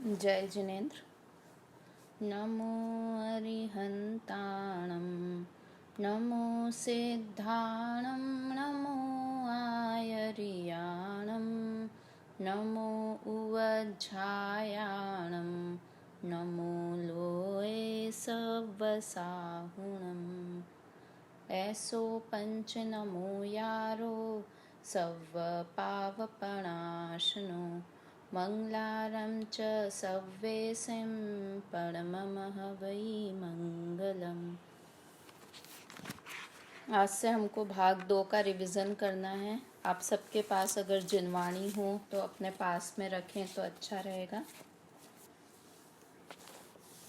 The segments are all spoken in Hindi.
जय जिनेन्द्र। नमो अरिहन्ताणं नमो सिद्धाणं नमो आयर्याणं नमो उवज्झायाणं नमो लोये सव्वसाहुणम् ऐसो पंच नमो यारो सव्व पावपणाशनो मंगलारं च सव्वेसिं परममः वै मंगलम्। आज से हमको भाग 2 का रिवीजन करना है। आप सबके पास अगर जिनवाणी हो तो अपने पास में रखें तो अच्छा रहेगा।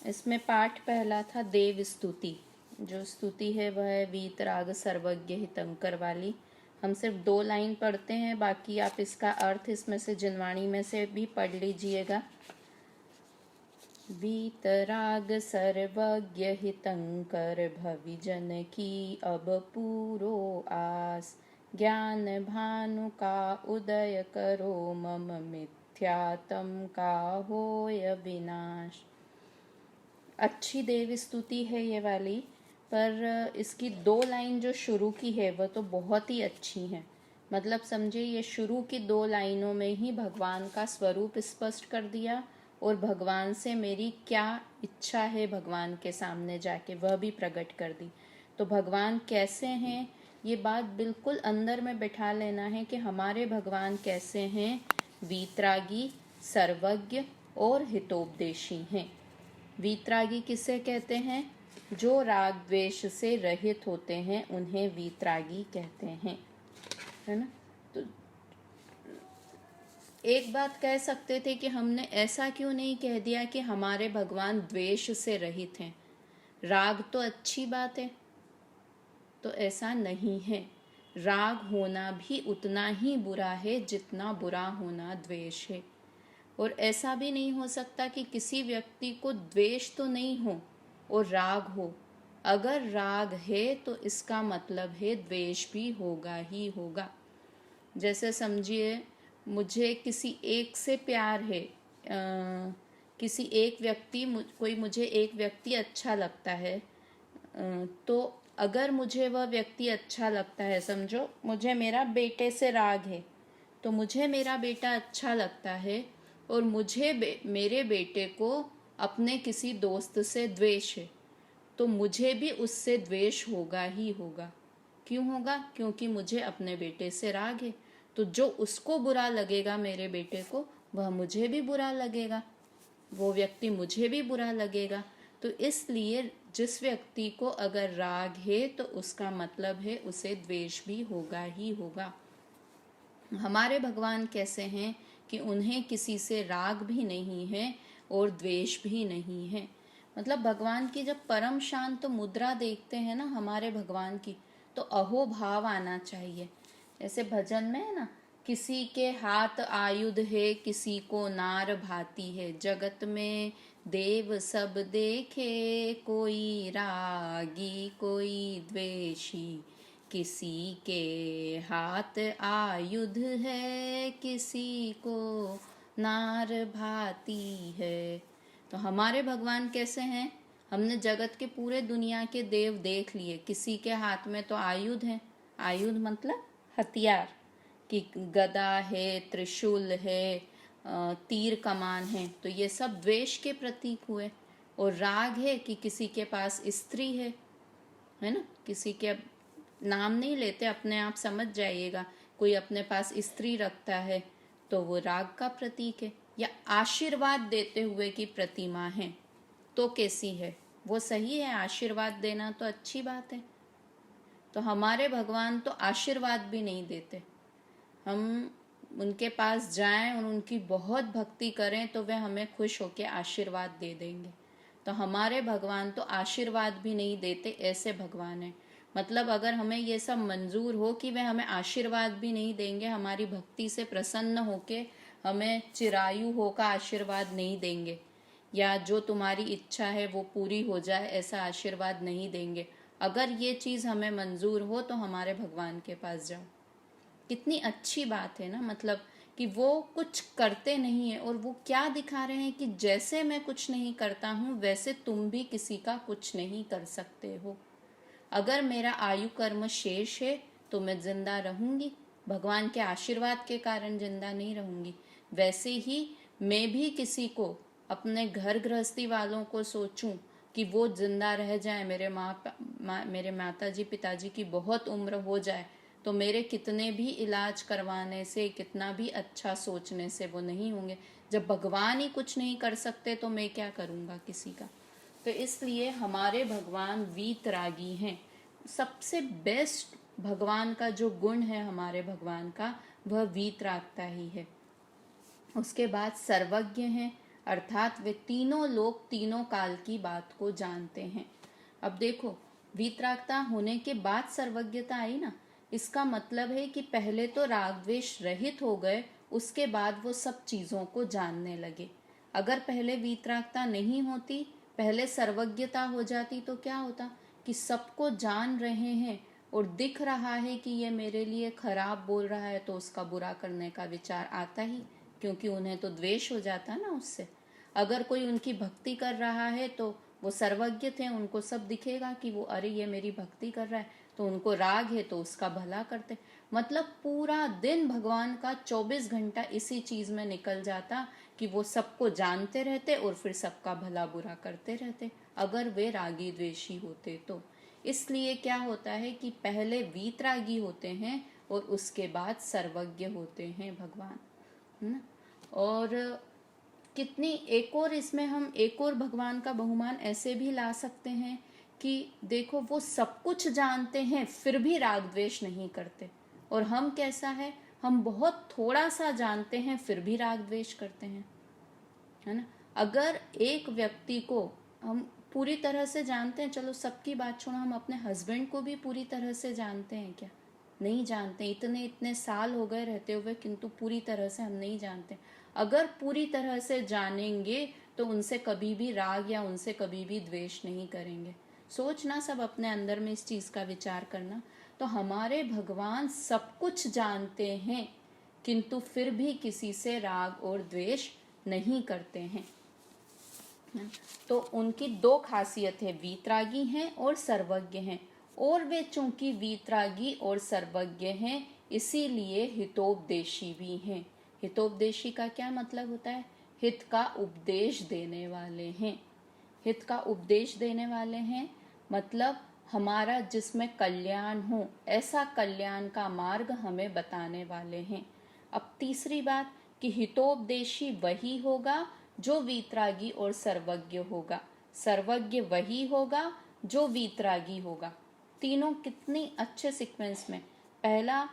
इसमें पाठ पहला था देव स्तुति। जो स्तुति है वह है वीतराग सर्वज्ञ हितंकर वाली। हम सिर्फ 2 लाइन पढ़ते हैं, बाकी आप इसका अर्थ इसमें से जिनवाणी में से भी पढ़ लीजिएगा। वीतराग सर्वज्ञ हितंकर भविजन की अब पूरो आस ज्ञान भानु का उदय करो मम मिथ्यातम का होय विनाश। अच्छी देव स्तुति है ये वाली, पर इसकी 2 लाइन जो शुरू की है वह तो बहुत ही अच्छी है। मतलब समझिए, ये शुरू की 2 लाइनों में ही भगवान का स्वरूप स्पष्ट कर दिया और भगवान से मेरी क्या इच्छा है भगवान के सामने जाके वह भी प्रकट कर दी। तो भगवान कैसे हैं ये बात बिल्कुल अंदर में बिठा लेना है कि हमारे भगवान कैसे हैं। वीतरागी, सर्वज्ञ और हितोपदेशी हैं। वीतरागी किसे कहते हैं? जो राग द्वेष से रहित होते हैं उन्हें वीतरागी कहते हैं, है ना। तो एक बात कह सकते थे कि हमने ऐसा क्यों नहीं कह दिया कि हमारे भगवान द्वेष से रहित हैं। राग तो अच्छी बात है, तो ऐसा नहीं है। राग होना भी उतना ही बुरा है जितना बुरा होना द्वेष है। और ऐसा भी नहीं हो सकता कि किसी व्यक्ति को द्वेष तो नहीं हो और राग हो। अगर राग है तो इसका मतलब है द्वेष भी होगा ही होगा। जैसे समझिए, मुझे किसी एक से प्यार है, किसी एक व्यक्ति कोई मुझे एक व्यक्ति अच्छा लगता है, तो अगर मुझे वह व्यक्ति अच्छा लगता है, समझो मुझे मेरा बेटे से राग है, तो मुझे मेरा बेटा अच्छा लगता है और मुझे मेरे बेटे को अपने किसी दोस्त से द्वेष है, तो मुझे भी उससे द्वेष होगा ही होगा। क्यों होगा? क्योंकि मुझे अपने बेटे से राग है। तो जो उसको बुरा लगेगा मेरे बेटे को, वह मुझे भी बुरा लगेगा, वो व्यक्ति मुझे भी बुरा लगेगा। तो इसलिए जिस व्यक्ति को अगर राग है तो उसका मतलब है उसे द्वेष भी होगा ही होगा। हमारे भगवान कैसे हैं कि उन्हें किसी से राग भी नहीं है और द्वेष भी नहीं है। मतलब भगवान की जब परम शांत मुद्रा देखते हैं ना हमारे भगवान की, तो अहो भाव आना चाहिए। जैसे भजन में है ना, किसी के हाथ आयुध है किसी को नार भाती है, जगत में देव सब देखे कोई रागी कोई द्वेषी, किसी के हाथ आयुध है किसी को नार भाती है। तो हमारे भगवान कैसे हैं? हमने जगत के पूरे दुनिया के देव देख लिए, किसी के हाथ में तो आयुध है। आयुध मतलब हथियार, कि गदा है, त्रिशूल है, तीर कमान है, तो ये सब द्वेष के प्रतीक हुए। और राग है कि किसी के पास स्त्री है ना। किसी के नाम नहीं लेते, अपने आप समझ जाइएगा। कोई अपने पास स्त्री रखता है तो वो राग का प्रतीक है। या आशीर्वाद देते हुए की प्रतिमा है तो कैसी है? वो सही है, आशीर्वाद देना तो अच्छी बात है। तो हमारे भगवान तो आशीर्वाद भी नहीं देते। हम उनके पास जाएं और उनकी बहुत भक्ति करें तो वे हमें खुश होकर आशीर्वाद दे देंगे। तो हमारे भगवान तो आशीर्वाद भी नहीं देते, ऐसे भगवान हैं। मतलब अगर हमें ये सब मंजूर हो कि वे हमें आशीर्वाद भी नहीं देंगे, हमारी भक्ति से प्रसन्न होके हमें चिरायु होकर आशीर्वाद नहीं देंगे, या जो तुम्हारी इच्छा है वो पूरी हो जाए ऐसा आशीर्वाद नहीं देंगे, अगर ये चीज़ हमें मंजूर हो तो हमारे भगवान के पास जाओ। कितनी अच्छी बात है ना। मतलब कि वो कुछ करते नहीं है, और वो क्या दिखा रहे हैं कि जैसे मैं कुछ नहीं करता हूँ वैसे तुम भी किसी का कुछ नहीं कर सकते हो। अगर मेरा आयु कर्म शेष है तो मैं जिंदा रहूंगी, भगवान के आशीर्वाद के कारण जिंदा नहीं रहूंगी। वैसे ही मैं भी किसी को, अपने घर गृहस्थी वालों को सोचूं कि वो जिंदा रह जाए, मेरे माता जी पिताजी की बहुत उम्र हो जाए, तो मेरे कितने भी इलाज करवाने से, कितना भी अच्छा सोचने से वो नहीं होंगे। जब भगवान ही कुछ नहीं कर सकते तो मैं क्या करूँगा किसी का। तो इसलिए हमारे भगवान वीतरागी हैं। सबसे बेस्ट भगवान का जो गुण है हमारे भगवान का, वह वीतरागता ही है। उसके बाद सर्वज्ञ हैं, अर्थात वे तीनों लोग तीनों काल की बात को जानते हैं। अब देखो, वीतरागता होने के बाद सर्वज्ञता आई ना, इसका मतलब है कि पहले तो राग द्वेष रहित हो गए, उसके बाद वो सब चीजों को जानने लगे। अगर पहले वीतरागता नहीं होती, पहले सर्वज्ञता हो जाती, तो क्या होता कि सबको जान रहे हैं और दिख रहा है कि ये मेरे लिए खराब बोल रहा है, तो उसका बुरा करने का विचार आता ही, क्योंकि उन्हें तो द्वेष हो जाता ना उससे। अगर कोई उनकी भक्ति कर रहा है तो वो सर्वज्ञ थे, उनको सब दिखेगा कि वो अरे ये मेरी भक्ति कर रहा है, तो उनको राग है तो उसका भला करते। मतलब पूरा दिन भगवान का 24 घंटा इसी चीज में निकल जाता कि वो सबको जानते रहते और फिर सबका भला बुरा करते रहते, अगर वे रागी द्वेषी होते तो। इसलिए क्या होता है कि पहले वीतरागी होते हैं और उसके बाद सर्वज्ञ होते हैं भगवान, है ना। और कितनी एक और इसमें हम एक और भगवान का बहुमान ऐसे भी ला सकते हैं कि देखो, वो सब कुछ जानते हैं फिर भी राग द्वेष नहीं करते, और हम कैसा है, हम बहुत थोड़ा सा जानते हैं फिर भी राग द्वेष करते हैं, है ना। अगर एक व्यक्ति को हम पूरी तरह से जानते हैं, चलो सबकी बात छोड़ो, हम अपने हस्बैंड को भी पूरी तरह से जानते हैं क्या? नहीं जानते। इतने इतने साल हो गए रहते हुए, किंतु पूरी तरह से हम नहीं जानते। अगर पूरी तरह से जानेंगे तो उनसे कभी भी राग या उनसे कभी भी द्वेष नहीं करेंगे। सोचना सब अपने अंदर में इस चीज का विचार करना। तो हमारे भगवान सब कुछ जानते हैं किंतु फिर भी किसी से राग और द्वेष नहीं करते हैं। तो उनकी दो खासियत है, वीतरागी हैं और सर्वज्ञ हैं। और वे चूंकि वीतरागी और सर्वज्ञ हैं, इसीलिए हितोपदेशी भी हैं। हितोपदेशी का क्या मतलब होता है? हित का उपदेश देने वाले हैं। हित का उपदेश देने वाले हैं मतलब हमारा जिसमें कल्याण हो, ऐसा कल्याण का मार्ग हमें बताने वाले हैं। अब तीसरी बात कि हितोपदेशी वही होगा जो वीतरागी और सर्वज्ञ होगा, सर्वज्ञ वही होगा जो वीतरागी होगा। तीनों कितनी अच्छे सीक्वेंस में। पहला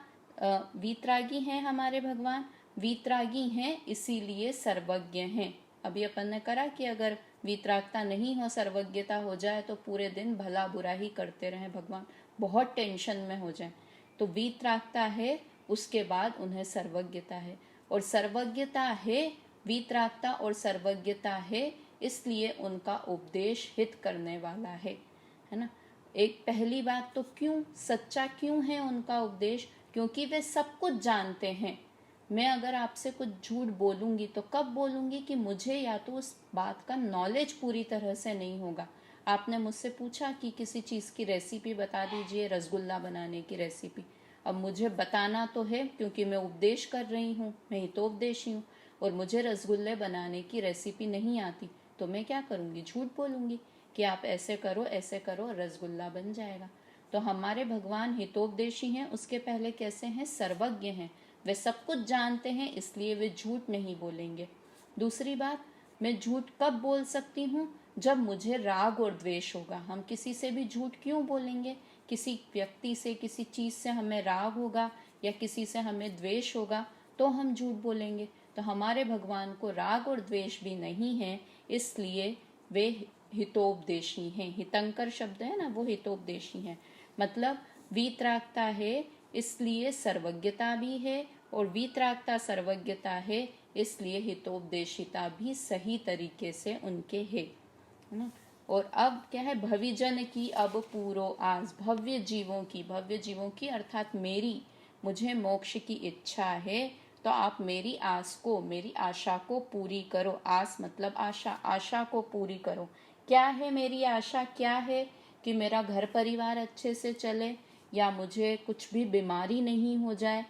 वीतरागी हैं हमारे भगवान, वीतरागी हैं इसीलिए सर्वज्ञ हैं। अभी अपन ने करा कि अगर वीतरागता नहीं हो, सर्वज्ञता हो जाए तो पूरे दिन भला बुरा ही करते रहे भगवान, बहुत टेंशन में हो जाए। तो वीतरागता है, उसके बाद उन्हें सर्वज्ञता है, और सर्वज्ञता है, वीतरागता और सर्वज्ञता है, इसलिए उनका उपदेश हित करने वाला है ना। एक पहली बात तो क्यों सच्चा क्यों है उनका उपदेश? क्योंकि वे सब कुछ जानते हैं। मैं अगर आपसे कुछ झूठ बोलूंगी तो कब बोलूंगी कि मुझे या तो उस बात का नॉलेज पूरी तरह से नहीं होगा। आपने मुझसे पूछा कि किसी चीज़ की रेसिपी बता दीजिए, रसगुल्ला बनाने की रेसिपी। अब मुझे बताना तो है क्योंकि मैं उपदेश कर रही हूँ, मैं हितोपदेशी हूँ, और मुझे रसगुल्ले बनाने की रेसिपी नहीं आती, तो मैं क्या करूँगी? झूठ बोलूँगी कि आप ऐसे करो रसगुल्ला बन जाएगा। तो हमारे भगवान हितोपदेशी हैं, उसके पहले कैसे हैं? सर्वज्ञ हैं। वे सब कुछ जानते हैं, इसलिए वे झूठ नहीं बोलेंगे। दूसरी बात, मैं झूठ कब बोल सकती हूँ? जब मुझे राग और द्वेष होगा। हम किसी से भी झूठ क्यों बोलेंगे? किसी व्यक्ति से, किसी चीज से हमें राग होगा या किसी से हमें द्वेष होगा तो हम झूठ बोलेंगे। तो हमारे भगवान को राग और द्वेष भी नहीं है, इसलिए वे हितोपदेशी हैं। हितंकर शब्द है ना, वो हितोपदेशी हैं। मतलब वीतरागता है इसलिए सर्वज्ञता भी है, और वीतरागता सर्वज्ञता है इसलिए हितोपदेशिता भी सही तरीके से उनके है ना। और अब क्या है? भविजन की अब पूरो आस, भव्य जीवों की अर्थात मेरी, मुझे मोक्ष की इच्छा है, तो आप मेरी आस को, मेरी आशा को पूरी करो। आस मतलब आशा, आशा को पूरी करो। क्या है मेरी आशा? क्या है कि मेरा घर परिवार अच्छे से चले, या मुझे कुछ भी बीमारी नहीं हो जाए,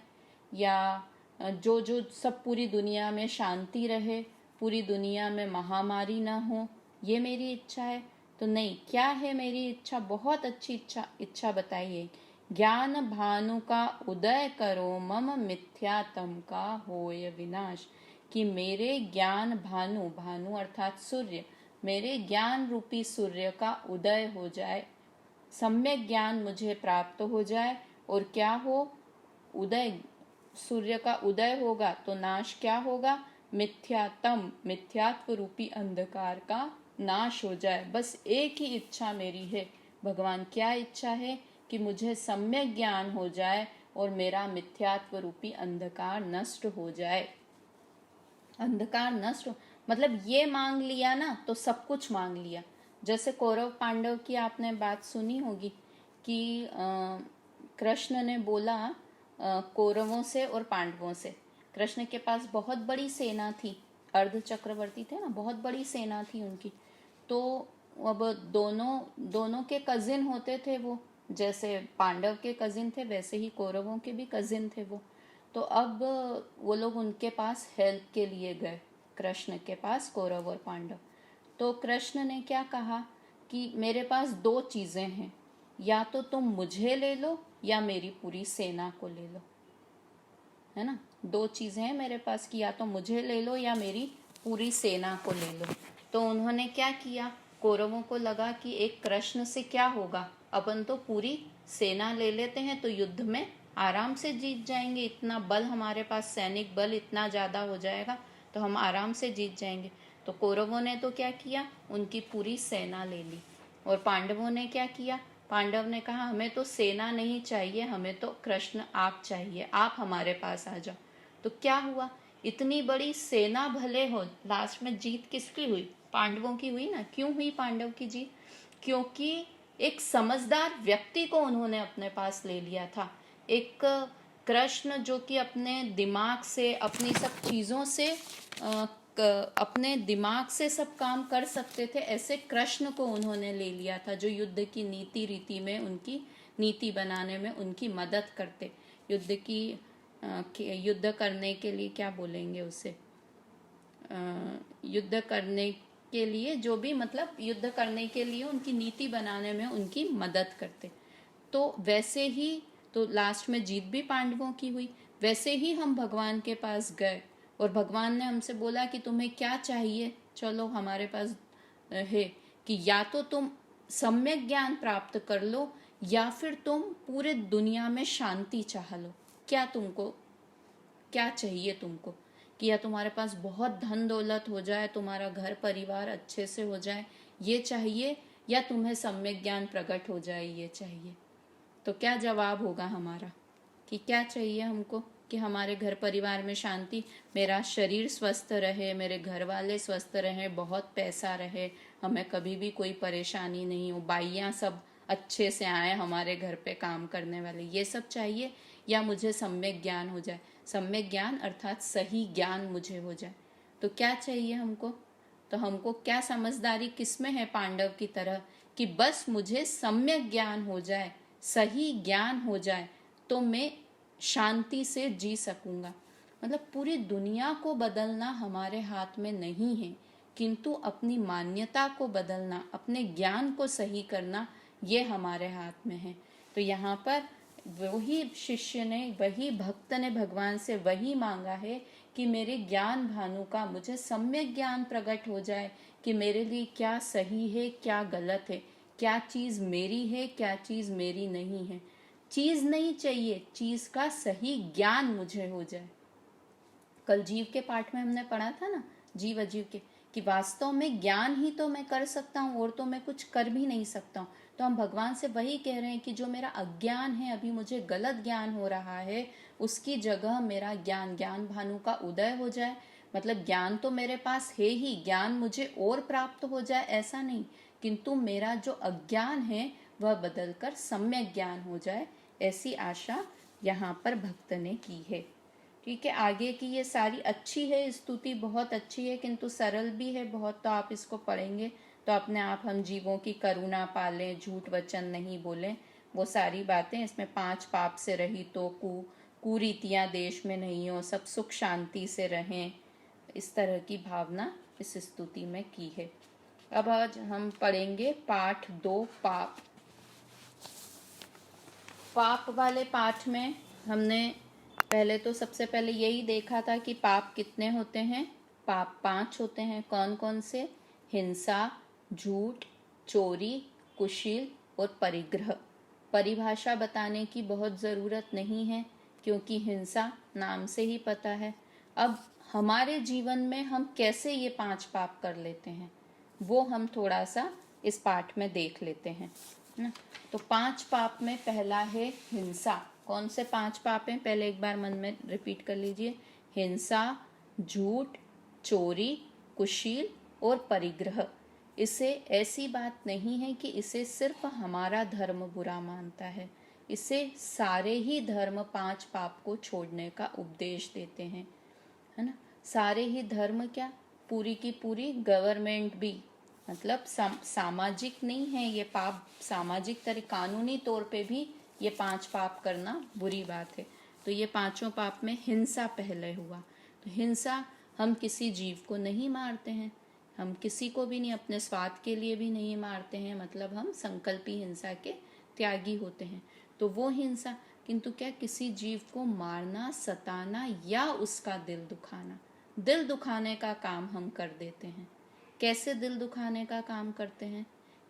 या जो जो सब पूरी दुनिया में शांति रहे, पूरी दुनिया में महामारी ना हो, ये मेरी इच्छा है? तो नहीं, क्या है मेरी इच्छा? बहुत अच्छी इच्छा बताइए। ज्ञान भानु का उदय करो, मम मिथ्यातम का होय विनाश। कि मेरे ज्ञान भानु, भानु अर्थात सूर्य, मेरे ज्ञान रूपी सूर्य का उदय हो जाए, सम्यक ज्ञान मुझे प्राप्त हो जाए। और क्या हो? उदय, सूर्य का उदय होगा तो नाश क्या होगा? मिथ्यातम, मिथ्यात्व रूपी अंधकार का नाश हो जाए। बस एक ही इच्छा मेरी है भगवान। क्या इच्छा है? कि मुझे सम्यक ज्ञान हो जाए और मेरा मिथ्यात्व रूपी अंधकार नष्ट हो जाए। अंधकार नष्ट मतलब ये मांग लिया ना तो सब कुछ मांग लिया। जैसे कौरव पांडव की आपने बात सुनी होगी कि कृष्ण ने बोला कौरवों से और पांडवों से। कृष्ण के पास बहुत बड़ी सेना थी, अर्ध चक्रवर्ती थे ना, बहुत बड़ी सेना थी उनकी। तो अब दोनों के कजिन होते थे वो, जैसे पांडव के कजिन थे वैसे ही कौरवों के भी कजिन थे वो। तो अब वो लोग उनके पास हेल्प के लिए गए, कृष्ण के पास, कौरव और पांडव। तो कृष्ण ने क्या कहा कि मेरे पास दो चीजें हैं, या तो तुम मुझे ले लो या मेरी पूरी सेना को ले लो, है ना। दो चीजें हैं मेरे पास कि या तो मुझे ले लो या मेरी पूरी सेना को ले लो। तो उन्होंने क्या किया? कौरवों को लगा कि एक कृष्ण से क्या होगा, अपन तो पूरी सेना ले लेते हैं तो युद्ध में आराम से जीत जाएंगे, इतना बल हमारे पास, सैनिक बल इतना ज्यादा हो जाएगा तो हम आराम से जीत जाएंगे। तो कौरवों ने तो क्या किया? उनकी पूरी सेना ले ली। और पांडवों ने क्या किया? पांडव ने कहा हमें तो सेना नहीं चाहिए, हमें तो कृष्ण आप चाहिए, आप हमारे पास आ जाओ। तो क्या हुआ? इतनी बड़ी सेना भले हो, लास्ट में जीत किसकी हुई? पांडवों की हुई ना। क्यों हुई पांडव की जीत? क्योंकि एक समझदार व्यक्ति को उन्होंने अपने पास ले लिया था। एक कृष्ण जो कि अपने दिमाग से, अपनी सब चीजों से अपने दिमाग से सब काम कर सकते थे, ऐसे कृष्ण को उन्होंने ले लिया था, जो युद्ध की नीति रीति में, उनकी नीति बनाने में उनकी मदद करते। युद्ध की युद्ध करने के लिए क्या बोलेंगे उसे, युद्ध करने के लिए जो भी, मतलब युद्ध करने के लिए उनकी नीति बनाने में उनकी मदद करते। तो वैसे ही तो लास्ट में जीत भी पांडवों की हुई। वैसे ही हम भगवान के पास गए और भगवान ने हमसे बोला कि तुम्हें क्या चाहिए, चलो हमारे पास है कि या तो तुम सम्यक ज्ञान प्राप्त कर लो या फिर तुम पूरे दुनिया में शांति चाह लो। क्या तुमको क्या चाहिए? तुमको कि या तुम्हारे पास बहुत धन दौलत हो जाए, तुम्हारा घर परिवार अच्छे से हो जाए, ये चाहिए, या तुम्हें सम्यक ज्ञान प्रकट हो जाए, ये चाहिए। तो क्या जवाब होगा हमारा कि क्या चाहिए हमको? कि हमारे घर परिवार में शांति, मेरा शरीर स्वस्थ रहे, मेरे घर वाले स्वस्थ रहे, बहुत पैसा रहे, हमें कभी भी कोई परेशानी नहीं हो, बाइयाँ सब अच्छे से आए हमारे घर पे काम करने वाले, ये सब चाहिए? या मुझे सम्यक ज्ञान हो जाए? सम्यक ज्ञान अर्थात सही ज्ञान मुझे हो जाए। तो क्या चाहिए हमको? तो हमको क्या समझदारी किसमें है पांडव की तरह कि बस मुझे सम्यक ज्ञान हो जाए, सही ज्ञान हो जाए तो मैं शांति से जी सकूंगा। मतलब पूरी दुनिया को बदलना हमारे हाथ में नहीं है, किंतु अपनी मान्यता को बदलना, अपने ज्ञान को सही करना, ये हमारे हाथ में है। तो यहाँ पर वही शिष्य ने, वही भक्त ने भगवान से वही मांगा है कि मेरे ज्ञान भानु का मुझे सम्यक ज्ञान प्रकट हो जाए कि मेरे लिए क्या सही है, क्या गलत है, क्या चीज मेरी है, क्या चीज मेरी नहीं है। चीज नहीं चाहिए, चीज का सही ज्ञान मुझे हो जाए। कल जीव के पाठ में हमने पढ़ा था ना, जीव अजीव के, कि वास्तव में ज्ञान ही तो मैं कर सकता हूँ और तो मैं कुछ कर भी नहीं सकता हूँ। तो हम भगवान से वही कह रहे हैं कि जो मेरा अज्ञान है, अभी मुझे गलत ज्ञान हो रहा है, उसकी जगह मेरा ज्ञान, ज्ञान भानु का उदय हो जाए। मतलब ज्ञान तो मेरे पास है ही, ज्ञान मुझे और प्राप्त हो जाए ऐसा नहीं, किंतु मेरा जो अज्ञान है वह बदलकर सम्यक ज्ञान हो जाए, ऐसी आशा यहाँ पर भक्त ने की है। ठीक है, आगे की ये सारी अच्छी है, स्तुति बहुत अच्छी है, किंतु सरल भी है बहुत। तो आप इसको पढ़ेंगे तो अपने आप हम जीवों की करुणा पालें, झूठ वचन नहीं बोलें, वो सारी बातें इसमें। 5 पाप से रहित हो, कुरीतियाँ देश में नहीं हो, सब सुख शांति से रहें, इस तरह की भावना इस स्तुति में की है। अब आज हम पढ़ेंगे पाठ 2 पाप। पाप वाले पाठ में हमने पहले तो सबसे पहले यही देखा था कि पाप कितने होते हैं। पाप 5 होते हैं। कौन कौन से? हिंसा, झूठ, चोरी, कुशील और परिग्रह। परिभाषा बताने की बहुत ज़रूरत नहीं है क्योंकि हिंसा नाम से ही पता है। अब हमारे जीवन में हम कैसे ये 5 पाप कर लेते हैं वो हम थोड़ा सा इस पाठ में देख लेते हैं ना। तो 5 पाप में पहला है हिंसा। कौन से 5 पाप हैं? पहले एक बार मन में रिपीट कर लीजिए। हिंसा, झूठ, चोरी, कुशील और परिग्रह। इसे ऐसी बात नहीं है कि इसे सिर्फ हमारा धर्म बुरा मानता है, इसे सारे ही धर्म 5 पाप को छोड़ने का उपदेश देते हैं, है ना। सारे ही धर्म क्या, पूरी की पूरी गवर्नमेंट भी, मतलब सामाजिक नहीं है ये पाप, सामाजिक तरह कानूनी तौर पे भी ये 5 पाप करना बुरी बात है। तो ये 5 पाप में हिंसा पहले हुआ। तो हिंसा, हम किसी जीव को नहीं मारते हैं, हम किसी को भी नहीं, अपने स्वार्थ के लिए भी नहीं मारते हैं, मतलब हम संकल्पी हिंसा के त्यागी होते हैं। तो वो हिंसा। किंतु क्या किसी जीव को मारना, सताना या उसका दिल दुखाना, दिल दुखाने का काम हम कर देते हैं। कैसे दिल दुखाने का काम करते हैं?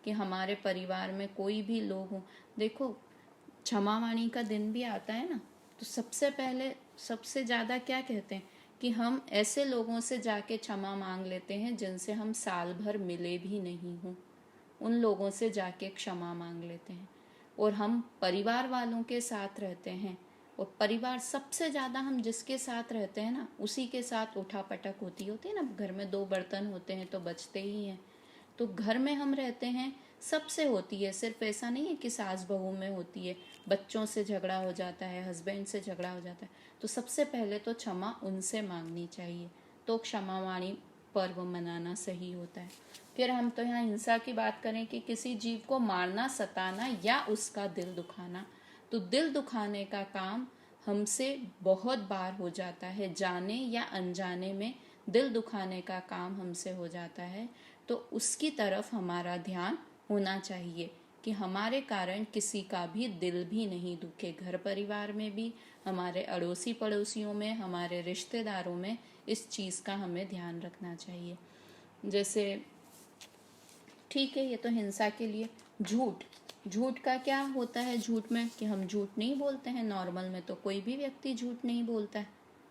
कि हमारे परिवार में कोई भी लोग हों, देखो क्षमावाणी का दिन भी आता है ना, तो सबसे पहले सबसे ज़्यादा क्या कहते हैं कि हम ऐसे लोगों से जाके क्षमा मांग लेते हैं जिनसे हम साल भर मिले भी नहीं हों, उन लोगों से जाके क्षमा मांग लेते हैं। और हम परिवार वालों के साथ रहते हैं, और परिवार सबसे ज़्यादा हम जिसके साथ रहते हैं ना, उसी के साथ उठापटक होती है ना। घर में 2 बर्तन होते हैं तो बचते ही हैं। तो घर में हम रहते हैं, सबसे होती है, सिर्फ ऐसा नहीं है कि सास बहू में होती है। बच्चों से झगड़ा हो जाता है, हस्बैंड से झगड़ा हो जाता है, तो सबसे पहले तो क्षमा उनसे मांगनी चाहिए। तो क्षमावाणी पर्व मनाना सही होता है। फिर हम तो यहाँ हिंसा की बात करें कि किसी जीव को मारना, सताना या उसका दिल दुखाना। तो दिल दुखाने का काम हमसे बहुत बार हो जाता है, जाने या अनजाने में दिल दुखाने का काम हमसे हो जाता है। तो उसकी तरफ हमारा ध्यान होना चाहिए कि हमारे कारण किसी का भी दिल भी नहीं दुखे। घर परिवार में भी, हमारे अड़ोसी पड़ोसियों में, हमारे रिश्तेदारों में इस चीज़ का हमें ध्यान रखना चाहिए। जैसे ठीक है, ये तो हिंसा के लिए। झूठ, झूठ का क्या होता है? झूठ में कि हम झूठ नहीं बोलते हैं। नॉर्मल में तो कोई भी व्यक्ति झूठ नहीं बोलता है।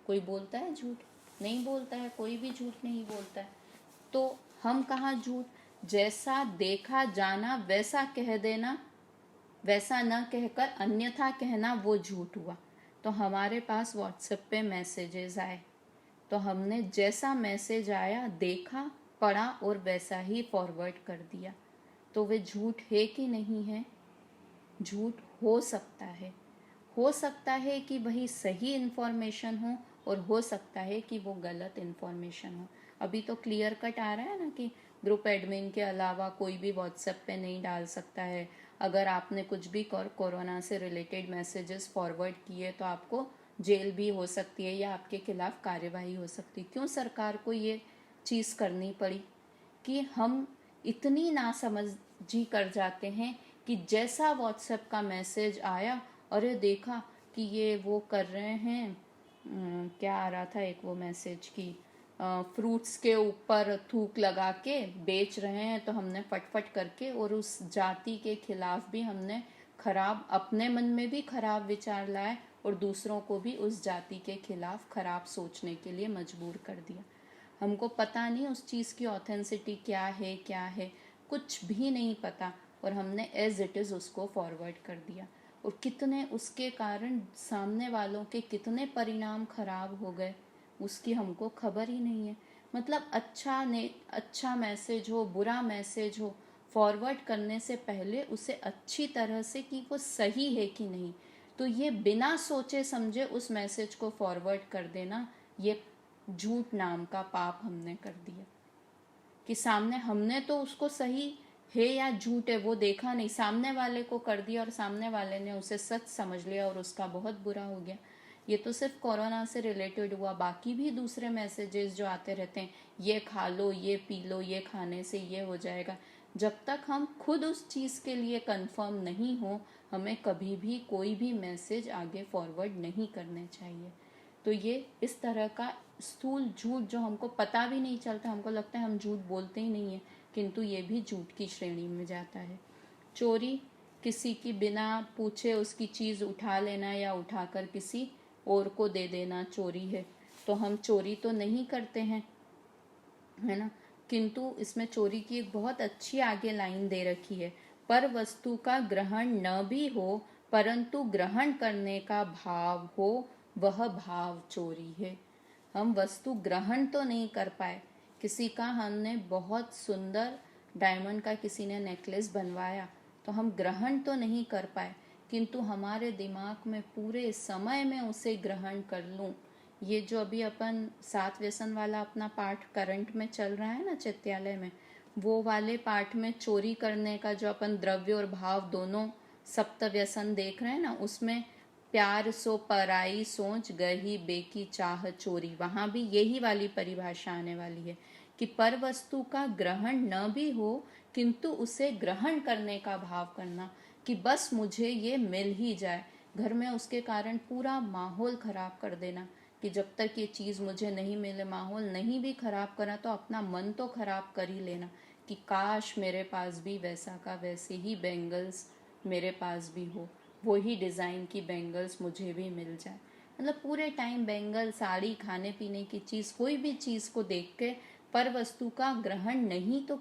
कोई बोलता है झूठ? नहीं बोलता है, कोई भी झूठ नहीं बोलता है। तो हम कहाँ झूठ, जैसा देखा जाना वैसा कह देना, वैसा न कहकर अन्यथा कहना, वो झूठ हुआ। तो हमारे पास व्हाट्सएप पे मैसेजेस आए, तो हमने जैसा मैसेज आया देखा, पढ़ा और वैसा ही फॉरवर्ड कर दिया। तो वे झूठ है कि नहीं है? झूठ हो सकता है। हो सकता है कि वही सही इन्फॉर्मेशन हो, और हो सकता है कि वो गलत इन्फॉर्मेशन हो। अभी तो क्लियर कट आ रहा है ना कि ग्रुप एडमिन के अलावा कोई भी व्हाट्सएप पे नहीं डाल सकता है। अगर आपने कुछ भी कोरोना से रिलेटेड मैसेजेस फॉरवर्ड किए तो आपको जेल भी हो सकती है या आपके खिलाफ कार्यवाही हो सकती है। क्यों सरकार को ये चीज़ करनी पड़ी? कि हम इतनी नासमझी कर जाते हैं कि जैसा व्हाट्सएप का मैसेज आया, अरे देखा कि ये वो कर रहे हैं, क्या आ रहा था एक वो मैसेज की, फ्रूट्स के ऊपर थूक लगा के बेच रहे हैं, तो हमने फटफट करके और उस जाति के खिलाफ भी हमने खराब, अपने मन में भी खराब विचार लाए और दूसरों को भी उस जाति के खिलाफ खराब सोचने के लिए मजबूर कर दिया। हमको पता नहीं उस चीज़ की ऑथेंसिटी क्या है, कुछ भी नहीं पता, और हमने एज इट इज़ उसको फॉरवर्ड कर दिया। और कितने उसके कारण सामने वालों के कितने परिणाम खराब हो गए, उसकी हमको खबर ही नहीं है। मतलब अच्छा मैसेज हो, बुरा मैसेज हो, फॉरवर्ड करने से पहले उसे अच्छी तरह से कि वो सही है कि नहीं, तो ये बिना सोचे समझे उस मैसेज को फॉरवर्ड कर देना, ये झूठ नाम का पाप हमने कर दिया। कि सामने हमने तो उसको सही है या झूठ है वो देखा नहीं, सामने वाले को कर दिया और सामने वाले ने उसे सच समझ लिया और उसका बहुत बुरा हो गया। ये तो सिर्फ कोरोना से रिलेटेड हुआ, बाकी भी दूसरे मैसेजेस जो आते रहते हैं, ये खा लो, ये पी लो, ये खाने से ये हो जाएगा। जब तक हम खुद उस चीज़ के लिए कंफर्म नहीं हो, हमें कभी भी कोई भी मैसेज आगे फॉरवर्ड नहीं करने चाहिए। तो ये इस तरह का स्थूल झूठ जो हमको पता भी नहीं चलता, हमको लगता है हम झूठ बोलते ही नहीं है, किंतु ये भी झूठ की श्रेणी में जाता है। चोरी, किसी की बिना पूछे उसकी चीज़ उठा लेना या उठाकर किसी और को दे देना चोरी है। तो हम चोरी तो नहीं करते हैं, है ना, किंतु इसमें चोरी की एक बहुत अच्छी आगे लाइन दे रखी है, पर वस्तु का ग्रहण न भी हो परंतु ग्रहण करने का भाव हो, वह भाव चोरी है। हम वस्तु ग्रहण तो नहीं कर पाए, किसी का हमने बहुत सुंदर डायमंड का किसी ने नेकलेस बनवाया, तो हम ग्रहण तो नहीं कर पाए, किंतु हमारे दिमाग में पूरे समय में उसे ग्रहण कर लूं। ये जो अभी अपन 7 व्यसन वाला अपना पाठ करंट में चल रहा है ना चित्यालय में, वो वाले पाठ में चोरी करने का जो अपन द्रव्य और भाव दोनों सप्त व्यसन देख रहे हैं ना, उसमें प्यार सो पराई सोच गही बेकी चाह चोरी, वहां भी यही वाली परिभाषा आने वाली है कि पर वस्तु का ग्रहण न भी हो किंतु उसे ग्रहण करने का भाव करना, कि बस मुझे ये मिल ही जाए। घर में उसके कारण पूरा माहौल खराब कर देना कि जब तक ये चीज़ मुझे नहीं मिले, माहौल नहीं भी खराब करा तो अपना मन तो खराब कर ही लेना कि काश मेरे पास भी वैसा का वैसे ही बैंगल्स मेरे पास भी हो, वही डिज़ाइन की बैंगल्स मुझे भी मिल जाए। मतलब पूरे टाइम बैंगल, साड़ी, खाने पीने की चीज़, कोई भी चीज़ को देख के पर वस्तु का ग्रहण नहीं तो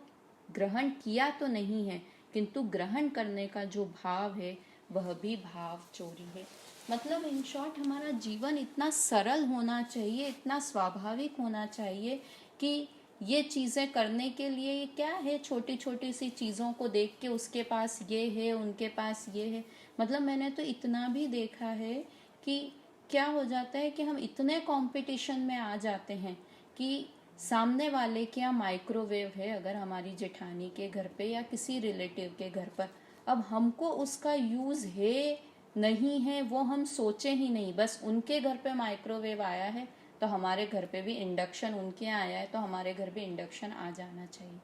ग्रहण किया तो नहीं है, किंतु ग्रहण करने का जो भाव है वह भी भाव चोरी है। मतलब इन शॉर्ट हमारा जीवन इतना सरल होना चाहिए, इतना स्वाभाविक होना चाहिए कि ये चीज़ें करने के लिए ये क्या है, छोटी छोटी सी चीज़ों को देख के उसके पास ये है, उनके पास ये है। मतलब मैंने तो इतना भी देखा है कि क्या हो जाता है कि हम इतने कंपटीशन में आ जाते हैं कि सामने वाले के यहाँ माइक्रोवेव है अगर हमारी जेठानी के घर पे या किसी रिलेटिव के घर पर, अब हमको उसका यूज़ है नहीं है वो हम सोचे ही नहीं, बस उनके घर पे माइक्रोवेव आया है तो हमारे घर पे भी इंडक्शन, उनके यहाँ आया है तो हमारे घर पे इंडक्शन आ जाना चाहिए।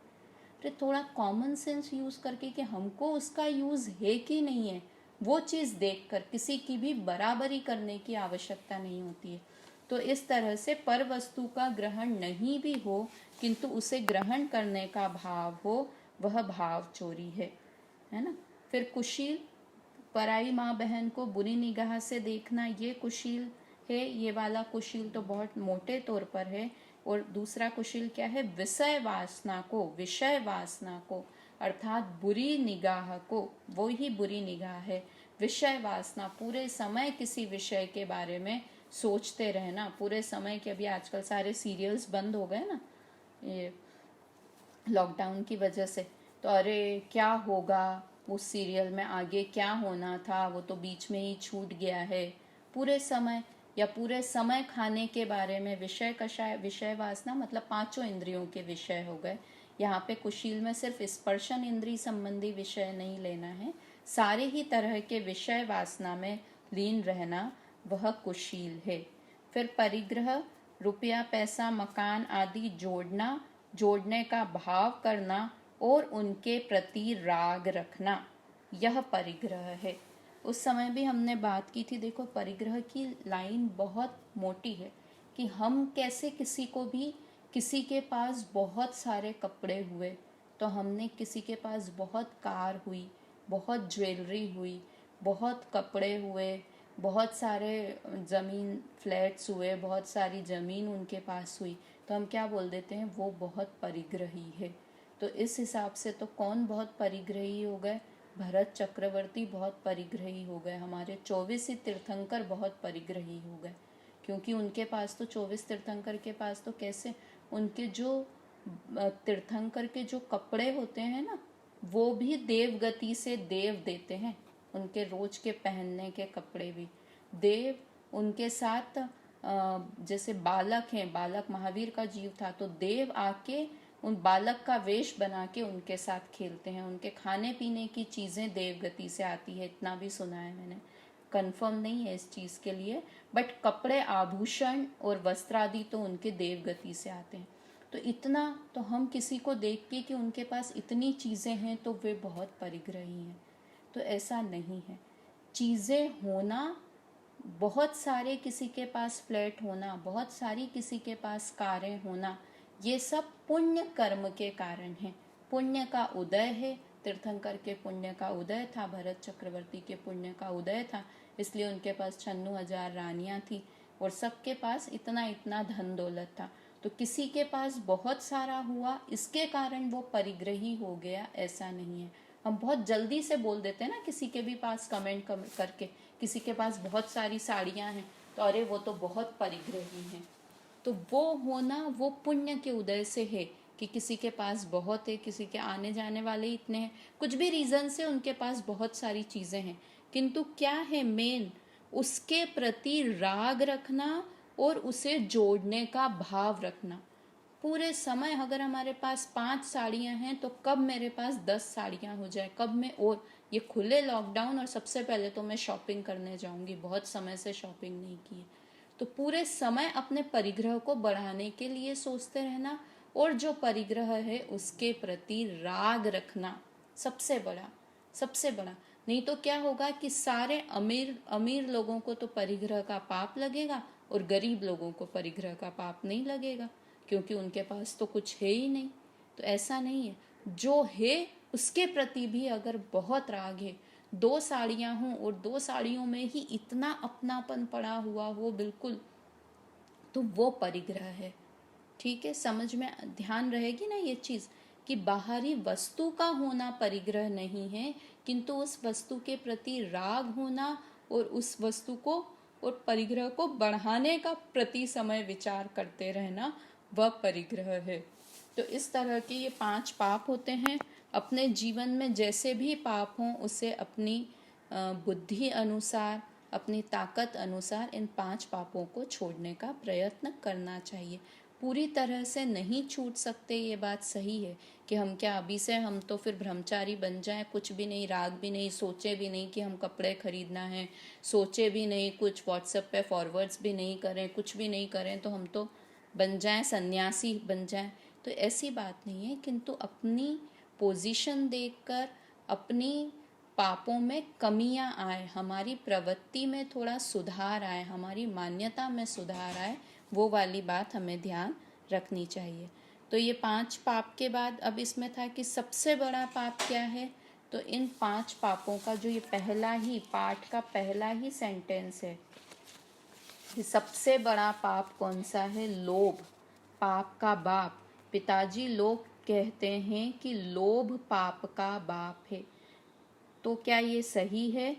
फिर थोड़ा कॉमन सेंस यूज़ करके कि हमको उसका यूज़ है कि नहीं है, वो चीज़ देखकर किसी की भी बराबरी करने की आवश्यकता नहीं होती है। तो इस तरह से पर वस्तु का ग्रहण नहीं भी हो किंतु उसे ग्रहण करने का भाव हो, वह भाव चोरी है ना। फिर कुशील, पराई माँ बहन को बुरी निगाह से देखना, ये कुशील है। ये वाला कुशील तो बहुत मोटे तौर पर है। और दूसरा कुशील क्या है, विषय वासना को अर्थात बुरी निगाह को, वो ही बुरी निगाह है। विषय वासना, पूरे समय किसी विषय के बारे में सोचते रहना, पूरे समय के, अभी आजकल सारे सीरियल्स बंद हो गए ना ये लॉकडाउन की वजह से, तो अरे क्या होगा उस सीरियल में, आगे क्या होना था, वो तो बीच में ही छूट गया है। पूरे समय या पूरे समय खाने के बारे में विषय कषाय, विषय वासना मतलब 5 इंद्रियों के विषय हो गए। यहाँ पे कुशील में सिर्फ स्पर्शन इंद्री संबंधी विषय नहीं लेना है, सारे ही तरह के विषय वासना में लीन रहना वह कुशील है। फिर परिग्रह, रुपया पैसा मकान आदि जोड़ने का भाव करना और उनके प्रति राग रखना, यह परिग्रह है। उस समय भी हमने बात की थी, देखो परिग्रह की लाइन बहुत मोटी है कि हम कैसे किसी को भी, किसी के पास बहुत सारे कपड़े हुए तो हमने, किसी के पास बहुत कार हुई, बहुत ज्वेलरी हुई, बहुत कपड़े हुए, बहुत सारे ज़मीन फ्लैट्स हुए, बहुत सारी ज़मीन उनके पास हुई, तो हम क्या बोल देते हैं, वो बहुत परिग्रही है। तो इस हिसाब से तो कौन बहुत परिग्रही हो गए, भरत चक्रवर्ती बहुत परिग्रही हो गए, हमारे 24 ही तीर्थंकर बहुत परिग्रही हो गए, क्योंकि उनके पास तो 24 तीर्थंकर के पास तो कैसे, उनके जो तीर्थंकर के जो कपड़े होते हैं ना, वो भी देव गति से देव देते हैं। उनके रोज के पहनने के कपड़े भी। देव उनके साथ जैसे बालक हैं, बालक महावीर का जीव था, तो देव आके उन बालक का वेश बना के उनके साथ खेलते हैं। उनके खाने पीने की चीजें देवगति से आती है, इतना भी सुना है मैंने, कंफर्म नहीं है इस चीज के लिए, बट कपड़े, आभूषण और वस्त्र आदि तो उनके देवगति से आते हैं। तो इतना तो हम किसी को देख के कि उनके पास इतनी चीजें हैं तो वे बहुत परिग्रही हैं, तो ऐसा नहीं है। चीजें होना, बहुत सारे किसी के पास फ्लैट होना, बहुत सारी किसी के पास कारें होना, ये सब पुण्य कर्म के कारण है। पुण्य का उदय है, तीर्थंकर के पुण्य का उदय था, भरत चक्रवर्ती के पुण्य का उदय था, इसलिए उनके पास 96,000 रानियां थी और सबके पास इतना इतना धन दौलत था। तो किसी के पास बहुत सारा हुआ इसके कारण वो परिग्रही हो गया, ऐसा नहीं है। हम बहुत जल्दी से बोल देते हैं ना, किसी के भी पास कमेंट करके, किसी के पास बहुत सारी साड़ियां हैं तो अरे वो तो बहुत परिग्रही हैं। तो वो होना वो पुण्य के उदय से है कि किसी के पास बहुत है, किसी के आने जाने वाले इतने हैं, कुछ भी रीजन से उनके पास बहुत सारी चीजें हैं, किंतु क्या है मेन, उसके प्रति राग रखना और उसे जोड़ने का भाव रखना। पूरे समय अगर हमारे पास 5 साड़ियां हैं तो कब मेरे पास 10 साड़ियां हो जाए, कब मैं, और ये खुले लॉकडाउन और सबसे पहले तो मैं शॉपिंग करने जाऊंगी, बहुत समय से शॉपिंग नहीं की है। तो पूरे समय अपने परिग्रह को बढ़ाने के लिए सोचते रहना, और जो परिग्रह है उसके प्रति राग रखना सबसे बड़ा, सबसे बड़ा। नहीं तो क्या होगा कि सारे अमीर अमीर लोगों को तो परिग्रह का पाप लगेगा और गरीब लोगों को परिग्रह का पाप नहीं लगेगा, क्योंकि उनके पास तो कुछ है ही नहीं। तो ऐसा नहीं है, जो है उसके प्रति भी अगर बहुत राग है, 2 साड़ियां हों और 2 साड़ियों में ही इतना अपनापन पड़ा हुआ हो बिल्कुल, तो वो परिग्रह है। ठीक है, समझ में ध्यान रहेगी ना ये चीज, कि बाहरी वस्तु का होना परिग्रह नहीं है, किंतु उस वस्तु के प्रति राग होना और उस वस्तु को और परिग्रह को बढ़ाने का प्रति समय विचार करते रहना, वह परिग्रह है। तो इस तरह के ये 5 पाप होते हैं। अपने जीवन में जैसे भी पाप हों उसे अपनी बुद्धि अनुसार, अपनी ताकत अनुसार इन 5 पापों को छोड़ने का प्रयत्न करना चाहिए। पूरी तरह से नहीं छूट सकते, ये बात सही है कि हम क्या अभी से हम तो फिर ब्रह्मचारी बन जाएं, कुछ भी नहीं, राग भी नहीं, सोचे भी नहीं कि हम कपड़े खरीदना है, सोचे भी नहीं, कुछ व्हाट्सएप पे फॉरवर्ड्स भी नहीं करें, कुछ भी नहीं करें तो हम तो बन जाएं, सन्यासी बन जाएं। तो ऐसी बात नहीं है, किंतु अपनी पोजीशन देखकर अपनी पापों में कमियां आए, हमारी प्रवृत्ति में थोड़ा सुधार आए, हमारी मान्यता में सुधार आए, वो वाली बात हमें ध्यान रखनी चाहिए। तो ये 5 पाप के बाद अब इसमें था कि सबसे बड़ा पाप क्या है। तो इन 5 पापों का जो ये पहला ही पाठ का पहला ही सेंटेंस है कि सबसे बड़ा पाप कौन सा है, लोभ, पाप का बाप। पिताजी लोग कहते हैं कि लोभ पाप का बाप है। तो क्या ये सही है?